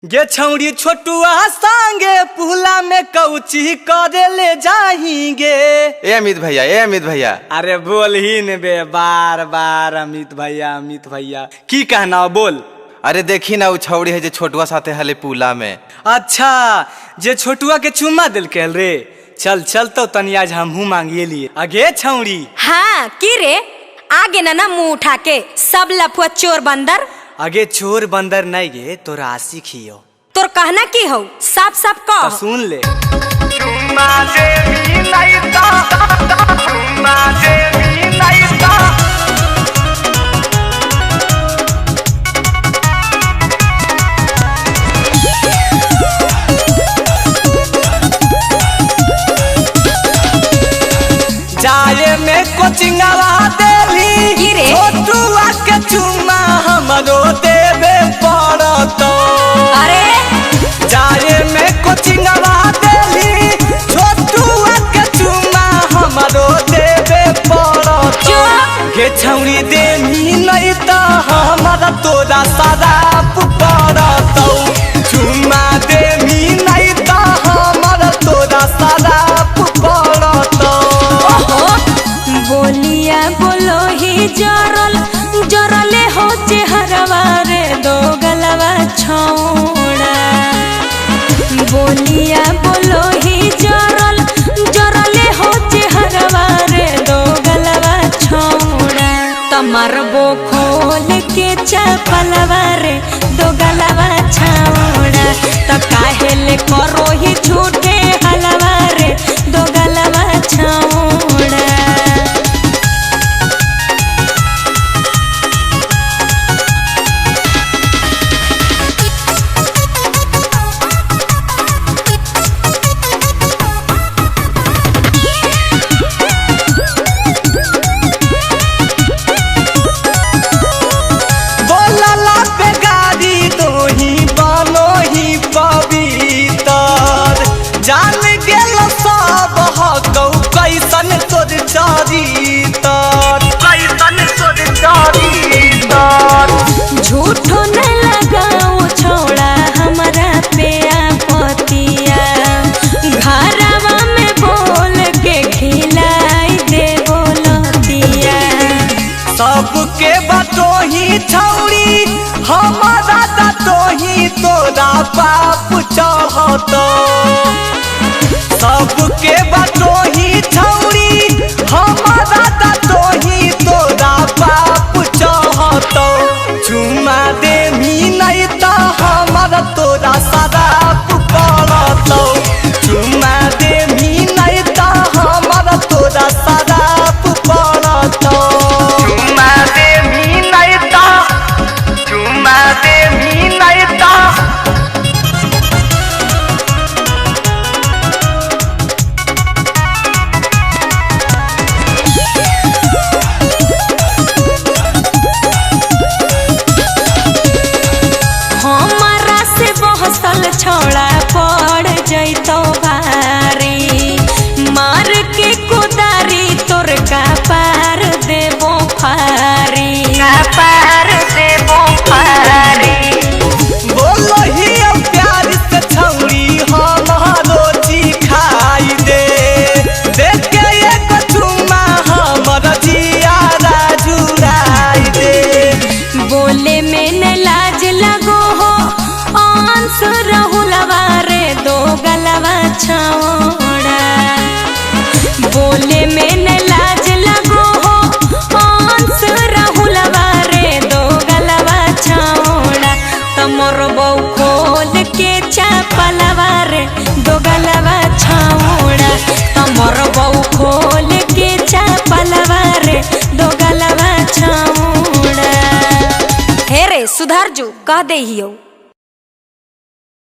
गे छौड़ी छोटुआ संगे पुहला में कौची करे ले जाएंगे। ए अमित भैया अरे बोल ही न बे बार बार अमित भैया की कहना बोल। अरे देखी ना उ छौड़ी है जे छोटुआ साथे हले पुला में। अच्छा जे छोटुआ के चुम्मा दिल के रे चल चल तो तनी आज हमहू मांगिए लिए अगे छौड़ी। हाँ की रे आगे ना मुंह उठा के सब लफुआ चोर बंदर। अगे चोर बंदर नहीं गे तो राशि खियो तोर कहना की हो साफ साफ कह। तो सुन ले जाए में कोचिंगवा देली छोटुआ के चुम्मा हमरो देवे पड़तो। अरे जाए में कोचिंगवा देली छोटुआ के चुम्मा हमरो देवे पड़तो। गे छौड़ी देनी नहीं तो हमारा तोरा शराब पड़तो। चुम्मा देनी नहीं तो हमारा तोरा शराब पड़तो। बोलिया बोलो ही जरले हो चेहरवा रे दो गलवा छौड़ा। बोलिया बोलो ही जरले हो चेहरवा रे दो गलवा छौड़ा। तमरबो खोल के चपलवा रे दो गलवा छौड़ा। त काहे ले करो ही झूठे हलवा रे दो गलवा छौड़ा। जान गेल सब हकौ कैसन तोर चरितर। झूठो न लगाओ छोड़ा हमारा पे आपतिया। घरवा में बोल के खिलाई दे बोलतिया। सबके बातो ही छौड़ी हमारा दातो ही तोरा बाप चाहतो। सबके बातो ही छौड़ी हमारा दातो ही तोरा बाप चाहतो। चुम्मा देमी नहीं तो हमारा तोरा शराब पड़तो। चुम्मा देमी नहीं तो हमारा तोरा शराब पड़तो। चुम्मा देमी नहीं तो चुम्मा देमी नहीं तो हमारा से बहसल छोड़ा पड़ जैतो भारी। मार के कोदारी तोर का पार देबो फारी। बोलो ही अब प्यार से छौड़ी हमारो चिखाई दे। देख के एक चुम्मा हमर जियारा जुड़ाई दे। बोले में न लाज लगो हो आंस रहुलवा रे दो गलवा छौड़ा। बोले में न लाज लगो हो आंस रहुलवा रे दो गलवा छौड़ा। तमोर बहू खोल के चपलवा रे दो गलवा छौड़ा। तमोर बहू खोल के चपलवा रे दो गलवा छौड़ा। हे रे सुधार जो कह दे हियो।